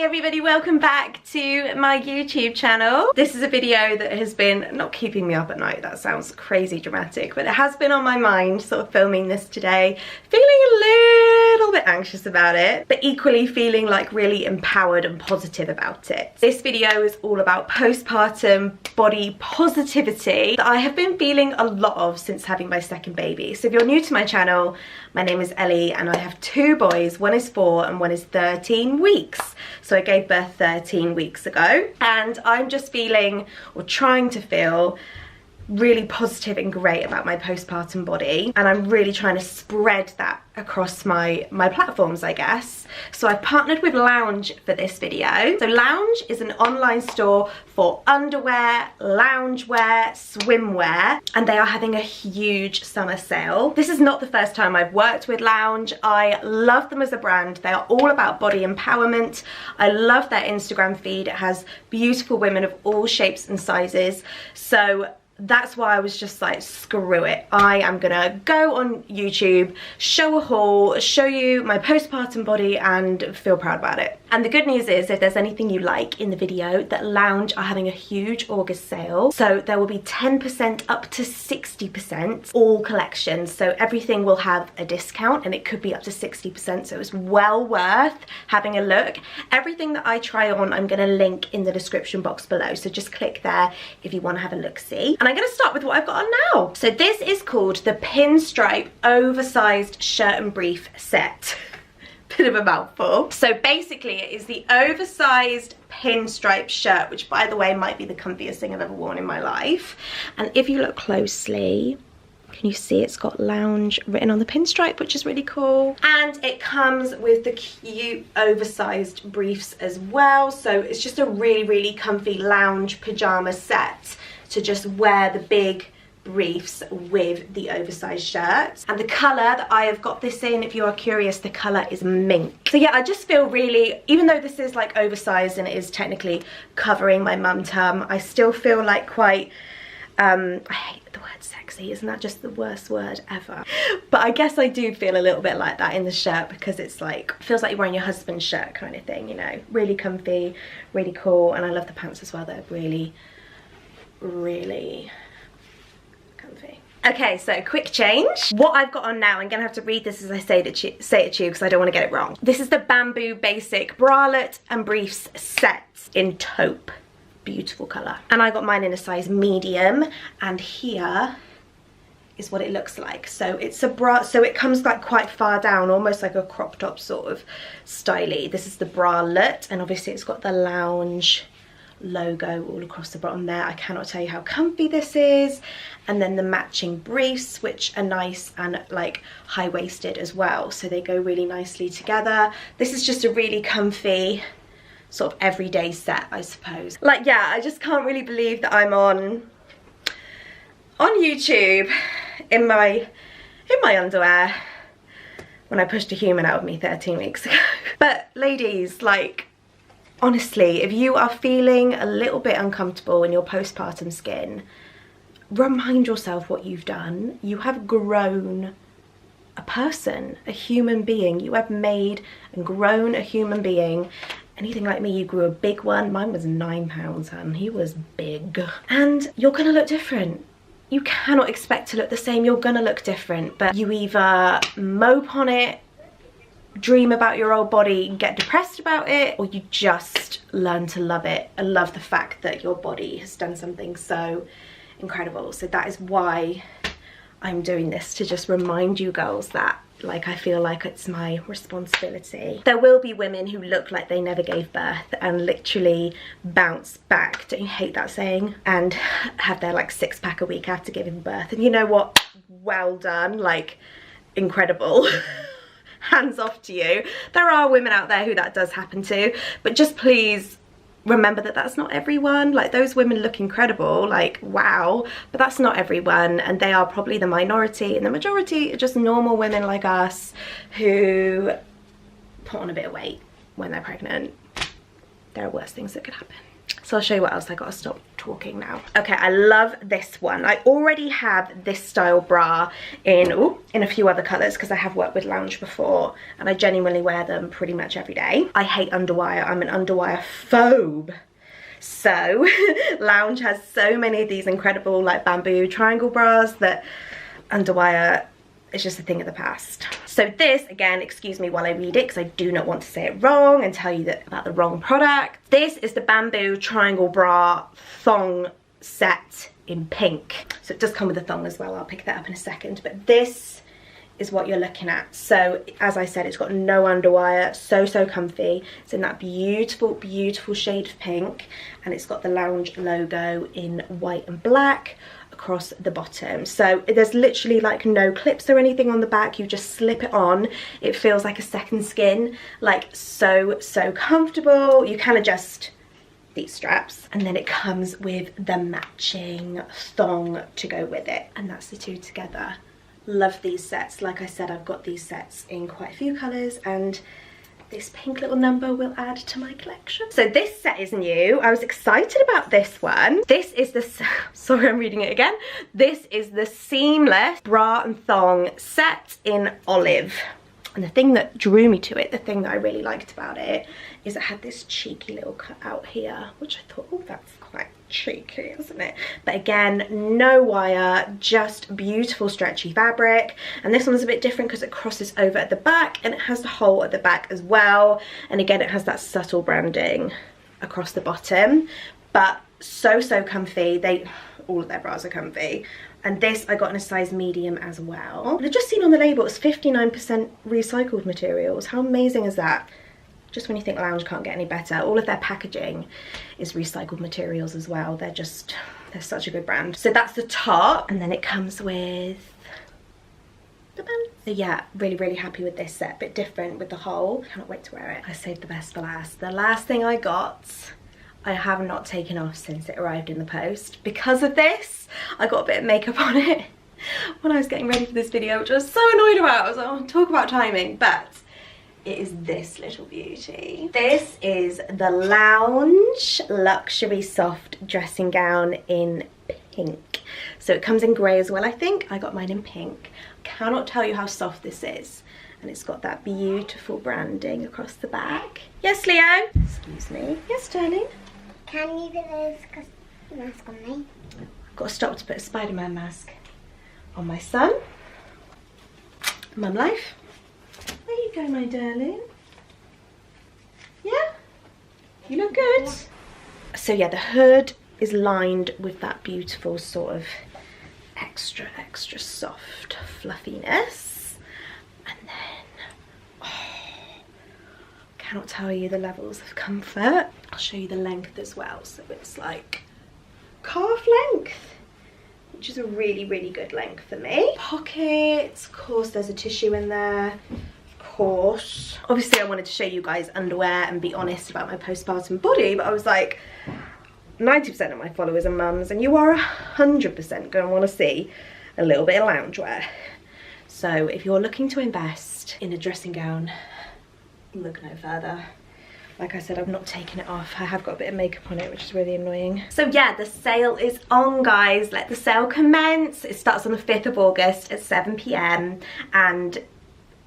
everybody, welcome back to my YouTube channel. This is a video that has been not keeping me up at night, that sounds crazy dramatic, but it has been on my mind sort of filming this today, feeling a little bit anxious about it, but equally feeling like really empowered and positive about it. This video is all about postpartum body positivity that I have been feeling a lot of since having my second baby. So if you're new to my channel, my name is Ellie and I have two boys, one is 4 and one is 13 weeks. So I gave birth 13 weeks ago and I'm just feeling, or trying to feel, really positive and great about my postpartum body, and I'm really trying to spread that across my platforms, I guess. So I've partnered with Lounge for this video. So Lounge is an online store for underwear, loungewear, swimwear, and they are having a huge summer sale. This is not the first time I've worked with Lounge. I love them as a brand. They are all about body empowerment. I love their Instagram feed. It has beautiful women of all shapes and sizes. So that's why I was just like, screw it, I am gonna go on YouTube, show a haul, show you my postpartum body and feel proud about it. And the good news is, if there's anything you like in the video, that Lounge are having a huge August sale. So there will be 10% up to 60%, all collections. So everything will have a discount and it could be up to 60%. So it's well worth having a look. Everything that I try on, I'm gonna link in the description box below. So just click there if you wanna have a look-see. And I'm gonna start with what I've got on now. So this is called the Pinstripe Oversized Shirt and Brief Set. Bit of a mouthful. So basically it is the oversized pinstripe shirt, which by the way might be the comfiest thing I've ever worn in my life. And if you look closely, can you see it's got Lounge written on the pinstripe, which is really cool. And it comes with the cute oversized briefs as well. So it's just a really, really comfy lounge pajama set to just wear the big briefs with the oversized shirt. And the colour that I have got this in, if you are curious, the colour is mink. So yeah, I just feel really, even though this is like oversized and it is technically covering my mum tum, I still feel like quite, I hate the word sexy, isn't that just the worst word ever? But I guess I do feel a little bit like that in the shirt, because it's like, feels like you're wearing your husband's shirt kind of thing, you know, really comfy, really cool. And I love the pants as well, they're really comfy. Okay, so quick change. What I've got on now, I'm gonna have to read this as I say it to you because I don't want to get it wrong. This is the Bamboo Basic Bralette and Briefs set in taupe. Beautiful colour. And I got mine in a size medium, and here is what it looks like. So it's a bra, so it comes like quite far down, almost like a crop top sort of styly. This is the bralette, and obviously it's got the Lounge logo all across the bottom there. I cannot tell you how comfy this is. And then the matching briefs, which are nice and like high-waisted as well, so they go really nicely together. This is just a really comfy sort of everyday set, I suppose. Like, yeah, I just can't really believe that I'm on YouTube in my underwear when I pushed a human out of me 13 weeks ago. But ladies, like, honestly, if you are feeling a little bit uncomfortable in your postpartum skin, remind yourself what you've done. You have grown a person, a human being. You have made and grown a human being. Anything like me, you grew a big one. Mine was 9 pounds and he was big. And you're gonna look different. You cannot expect to look the same. You're gonna look different, but you either mope on it, dream about your old body and get depressed about it, or you just learn to love it and love the fact that your body has done something so incredible. So that is why I'm doing this, to just remind you girls that, like, I feel like it's my responsibility. There will be women who look like they never gave birth and literally bounce back, don't you hate that saying, and have their like 6-pack a week after giving birth. And you know what, well done, like, incredible. Hands off to you. There are women out there who that does happen to, but just please remember that that's not everyone. Like, those women look incredible, like, wow, but that's not everyone, and they are probably the minority, and the majority are just normal women like us who put on a bit of weight when they're pregnant. There are worse things that could happen. So I'll show you what else I got to stop talking now. Okay, I love this one. I already have this style bra in a few other colours because I have worked with Lounge before and I genuinely wear them pretty much every day. I hate underwire. I'm an underwire phobe. So Lounge has so many of these incredible like bamboo triangle bras that underwire is just a thing of the past. So this, again, excuse me while I read it because I do not want to say it wrong and tell you that about the wrong product. This is the bamboo triangle bra thong set in pink. So it does come with a thong as well. I'll pick that up in a second. But this is what you're looking at. So as I said, it's got no underwire, so comfy. It's in that beautiful, beautiful shade of pink, and it's got the Lounge logo in white and black across the bottom. So there's literally like no clips or anything on the back. You just slip it on. It feels like a second skin, like so comfortable. You can adjust these straps, and then it comes with the matching thong to go with it, and that's the two together. Love these sets. Like I said, I've got these sets in quite a few colours, and this pink little number will add to my collection. So this set is new. I was excited about this one. This is the, sorry I'm reading it again. This is the seamless bra and thong set in olive. And the thing that drew me to it, the thing that I really liked about it, is it had this cheeky little cut out here, which I thought, oh, that's quite cheeky, isn't it? But again, no wire, just beautiful stretchy fabric. And this one's a bit different because it crosses over at the back and it has the hole at the back as well. And again, it has that subtle branding across the bottom, but so comfy. All of their bras are comfy. And this I got in a size medium as well. And I've just seen on the label it's 59% recycled materials. How amazing is that? Just when you think Lounge can't get any better, all of their packaging is recycled materials as well. They're such a good brand. So that's the top, and then it comes with the pants. So yeah, really happy with this set. Bit different with the hole. Cannot wait to wear it. I saved the best for last. The last thing I got, I have not taken off since it arrived in the post. Because of this, I got a bit of makeup on it when I was getting ready for this video, which I was so annoyed about. I was like, oh, talk about timing, but it is this little beauty. This is the Lounge Luxury Soft Dressing Gown in pink. So it comes in grey as well, I think. I got mine in pink. Cannot tell you how soft this is. And it's got that beautiful branding across the back. Yes, Leo? Excuse me. Yes, darling? Can you put this mask on me? I've got to stop to put a Spider-Man mask on my son. Mum life. There you go, my darling. Yeah? You look good. So yeah, the hood is lined with that beautiful sort of extra soft fluffiness. And then, cannot tell you the levels of comfort. I'll show you the length as well. So it's like calf length, which is a really good length for me. Pockets, of course there's a tissue in there. Course. Obviously I wanted to show you guys underwear and be honest about my postpartum body, but I was like, 90% of my followers are mums, and you are 100% going to want to see a little bit of loungewear. So if you're looking to invest in a dressing gown, look no further. Like I said, I've not taken it off. I have got a bit of makeup on it, which is really annoying. So yeah, the sale is on, guys. Let the sale commence. It starts on the 5th of August at 7 p.m. and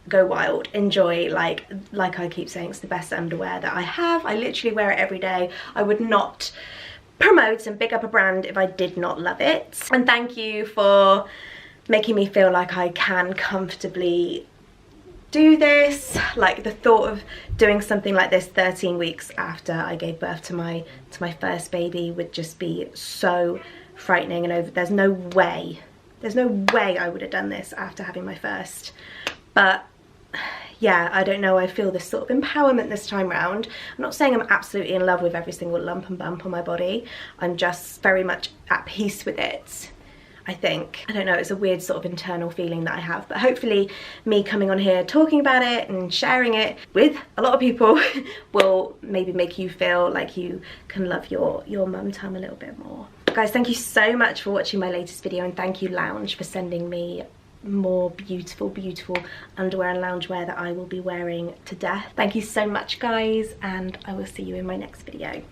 go wild. Enjoy. Like I keep saying, it's the best underwear that I have. I literally wear it every day. I would not promote and big up a brand if I did not love it. And thank you for making me feel like I can comfortably do this. Like the thought of doing something like this 13 weeks after I gave birth to my first baby would just be so frightening, and there's no way I would have done this after having my first. But yeah, I don't know, I feel this sort of empowerment this time round. I'm not saying I'm absolutely in love with every single lump and bump on my body. I'm just very much at peace with it, I think. I don't know, it's a weird sort of internal feeling that I have, but hopefully me coming on here talking about it and sharing it with a lot of people will maybe make you feel like you can love your mum tum a little bit more. Guys, thank you so much for watching my latest video, and thank you Lounge for sending me more beautiful underwear and loungewear that I will be wearing to death. Thank you so much, guys, and I will see you in my next video.